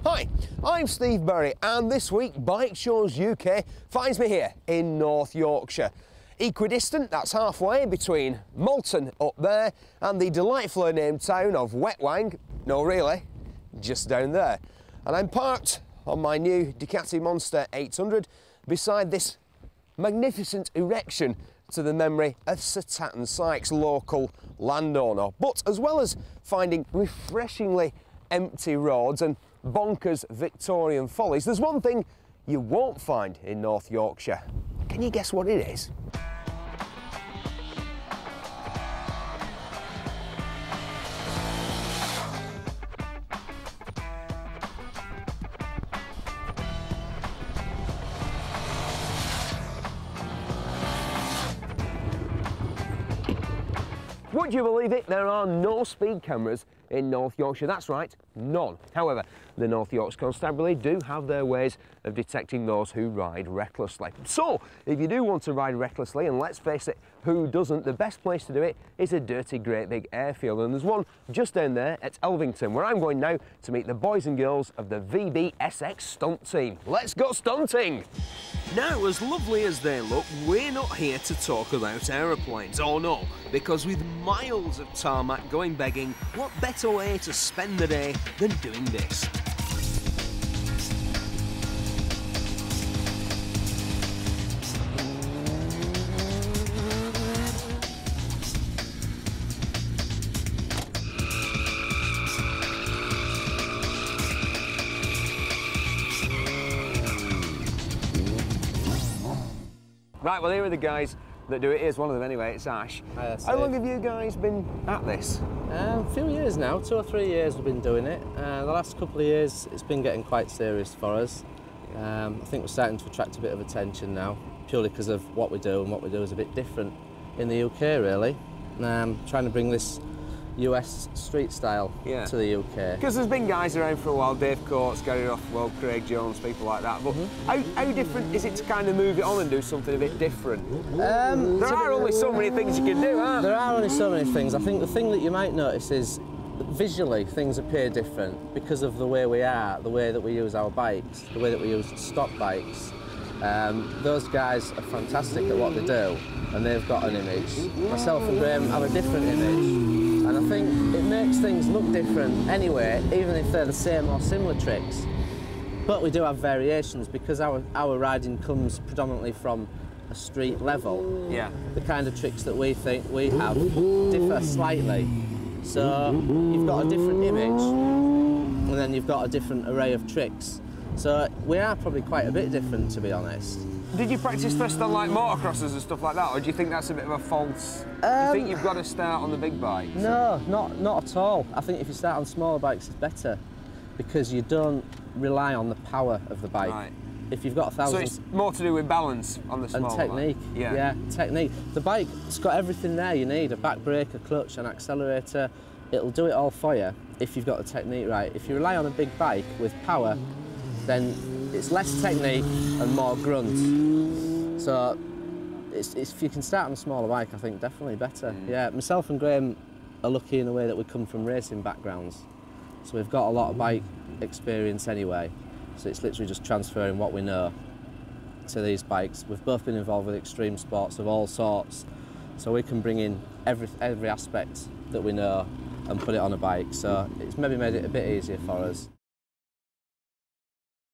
Hi, I'm Steve Berry and this week Bike Shows UK finds me here in North Yorkshire. Equidistant, that's halfway between Malton up there and the delightfully named town of Wetwang, no really, just down there. And I'm parked on my new Ducati Monster 800 beside this magnificent erection to the memory of Sir Tatton Sykes, local landowner. But as well as finding refreshingly empty roads and bonkers Victorian follies, there's one thing you won't find in North Yorkshire. Can you guess what it is? Would you believe it? There are no speed cameras in North Yorkshire. That's right, none. However, the North Yorkshire Constabulary do have their ways of detecting those who ride recklessly. So, if you do want to ride recklessly, and let's face it, who doesn't, the best place to do it is a dirty great big airfield. And there's one just down there at Elvington, where I'm going now to meet the boys and girls of the VBSX Stunt team. Let's go stunting! Now, as lovely as they look, we're not here to talk about aeroplanes, oh no, because with miles of tarmac going begging, what better way to spend the day than doing this? Right, well, here are the guys that do it. Here's one of them anyway, it's Ash. Hi, how long have you guys been at this? A few years now, 2 or 3 years we've been doing it. The last couple of years it's been getting quite serious for us. I think we're starting to attract a bit of attention now, purely because of what we do, and what we do is a bit different in the UK really. Trying to bring this US street style to the UK. Because there's been guys around for a while, Dave Coates, Gary Rothwell, Craig Jones, people like that, but how different is it to kind of move it on and do something a bit different? There are only so many things you can do, aren't there? There are only so many things. I think the thing that you might notice is visually things appear different because of the way we are, the way that we use our bikes, the way that we use stock bikes. Those guys are fantastic at what they do and they've got an image. Myself and Graham have a different image. And I think it makes things look different anyway, even if they're the same or similar tricks. But we do have variations because our riding comes predominantly from a street level. Yeah. The kind of tricks that we think we have differ slightly. So you've got a different image and then you've got a different array of tricks. So we are probably quite a bit different, to be honest. Did you practice first on like motocrosses and stuff like that, or do you think that's a bit of a false? Do you think you've got to start on the big bikes? No, not at all. I think if you start on smaller bikes, it's better because you don't rely on the power of the bike. Right. If you've got 1,000. So it's more to do with balance on the smaller and technique. Bike. Yeah, technique. The bike's got everything there you need: a back brake, a clutch, an accelerator. It'll do it all for you if you've got the technique right. If you rely on a big bike with power, then it's less technique and more grunt. So if you can start on a smaller bike, I think definitely better. Yeah, myself and Graham are lucky in the way that we come from racing backgrounds. So we've got a lot of bike experience anyway. So it's literally just transferring what we know to these bikes. We've both been involved with extreme sports of all sorts. So we can bring in every aspect that we know and put it on a bike. So it's maybe made it a bit easier for us.